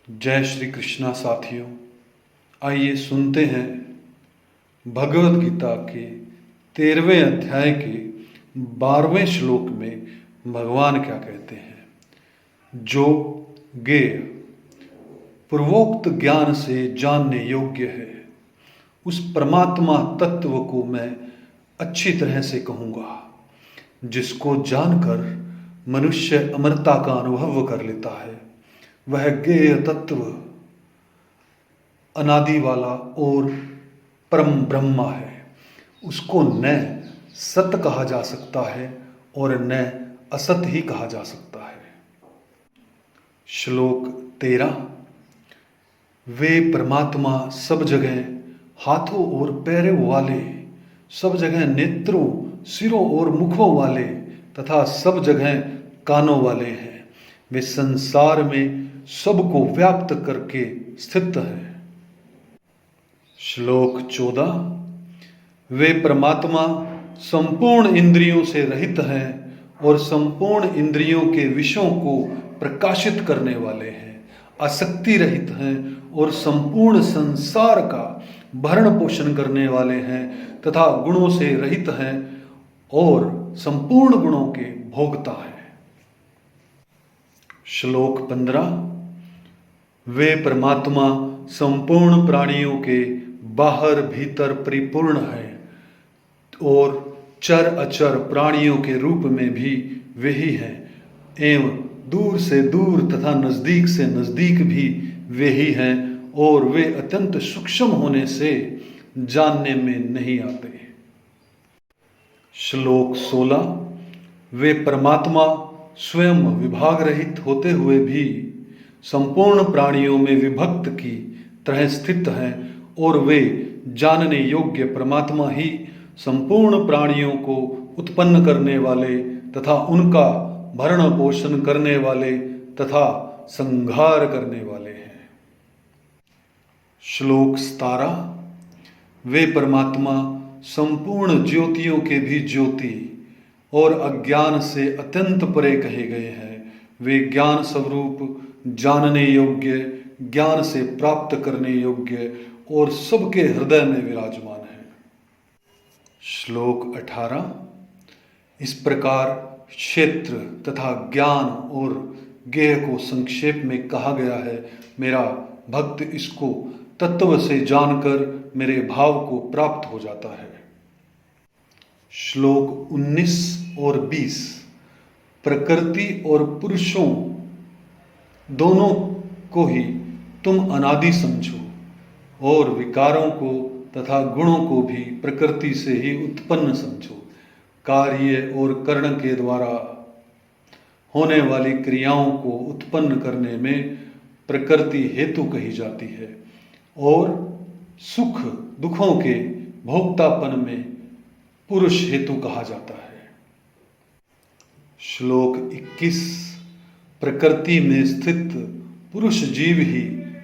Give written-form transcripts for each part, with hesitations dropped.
जय श्री कृष्णा साथियों। आइए सुनते हैं भगवत गीता के 13वें अध्याय के 12वें श्लोक में भगवान क्या कहते हैं। जो ज्ञेय पूर्वोक्त ज्ञान से जानने योग्य है, उस परमात्मा तत्व को मैं अच्छी तरह से कहूँगा, जिसको जानकर मनुष्य अमरता का अनुभव कर लेता है। वह ज्ञेय तत्व अनादि वाला और परम ब्रह्मा है। उसको न सत कहा जा सकता है और न असत ही कहा जा सकता है। श्लोक 13। वे परमात्मा सब जगह हाथों और पैरों वाले, सब जगह नेत्रों, सिरों और मुखों वाले तथा सब जगह कानों वाले हैं। वे संसार में सबको व्याप्त करके स्थित है। श्लोक 14। वे परमात्मा संपूर्ण इंद्रियों से रहित हैं और संपूर्ण इंद्रियों के विषयों को प्रकाशित करने वाले हैं, आसक्ति रहित हैं और संपूर्ण संसार का भरण पोषण करने वाले हैं तथा गुणों से रहित हैं और संपूर्ण गुणों के भोगता हैं। श्लोक 15। वे परमात्मा संपूर्ण प्राणियों के बाहर भीतर परिपूर्ण है और चर अचर प्राणियों के रूप में भी वे ही हैं, एवं दूर से दूर तथा नजदीक से नजदीक भी वे ही हैं और वे अत्यंत सूक्ष्म होने से जानने में नहीं आते। श्लोक 16। वे परमात्मा स्वयं विभाग रहित होते हुए भी संपूर्ण प्राणियों में विभक्त की तरह स्थित हैं और वे जानने योग्य परमात्मा ही संपूर्ण प्राणियों को उत्पन्न करने वाले तथा उनका भरण पोषण करने वाले तथा संहार करने वाले हैं। श्लोक 17। वे परमात्मा संपूर्ण ज्योतियों के भी ज्योति और अज्ञान से अत्यंत परे कहे गए हैं। वे ज्ञान स्वरूप, जानने योग्य, ज्ञान से प्राप्त करने योग्य और सबके हृदय में विराजमान है। श्लोक 18। इस प्रकार क्षेत्र तथा ज्ञान और ज्ञेय को संक्षेप में कहा गया है। मेरा भक्त इसको तत्व से जानकर मेरे भाव को प्राप्त हो जाता है। श्लोक 19 और 20। प्रकृति और पुरुषों दोनों को ही तुम अनादि समझो और विकारों को तथा गुणों को भी प्रकृति से ही उत्पन्न समझो। कार्य और कर्ण के द्वारा होने वाली क्रियाओं को उत्पन्न करने में प्रकृति हेतु कही जाती है और सुख दुखों के भोक्तापन में पुरुष हेतु कहा जाता है। श्लोक 21। प्रकृति में स्थित पुरुष जीव ही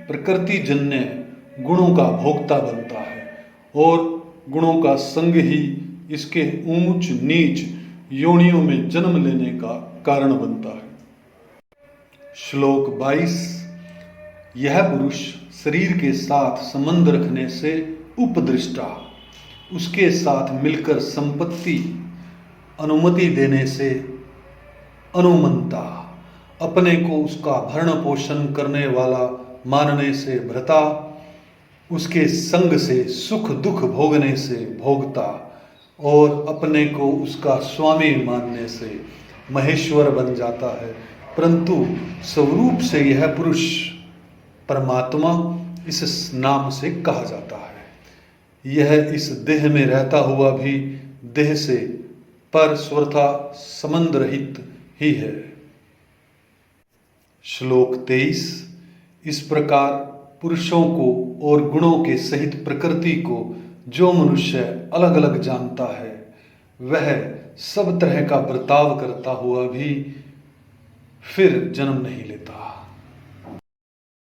प्रकृति जन्य गुणों का भोक्ता बनता है और गुणों का संग ही इसके ऊंच नीच योनियों में जन्म लेने का कारण बनता है। श्लोक 22। यह पुरुष शरीर के साथ संबंध रखने से उपदृष्टा, उसके साथ मिलकर संपत्ति अनुमति देने से अनुमंता, अपने को उसका भरण पोषण करने वाला मानने से भ्रता, उसके संग से सुख दुख भोगने से भोगता और अपने को उसका स्वामी मानने से महेश्वर बन जाता है। परंतु स्वरूप से यह पुरुष परमात्मा इस नाम से कहा जाता है। यह इस देह में रहता हुआ भी देह से पर स्वरथा संबंध रहित ही है। श्लोक 23। इस प्रकार पुरुषों को और गुणों के सहित प्रकृति को जो मनुष्य अलग अलग जानता है, वह सब तरह का बर्ताव करता हुआ भी फिर जन्म नहीं लेता।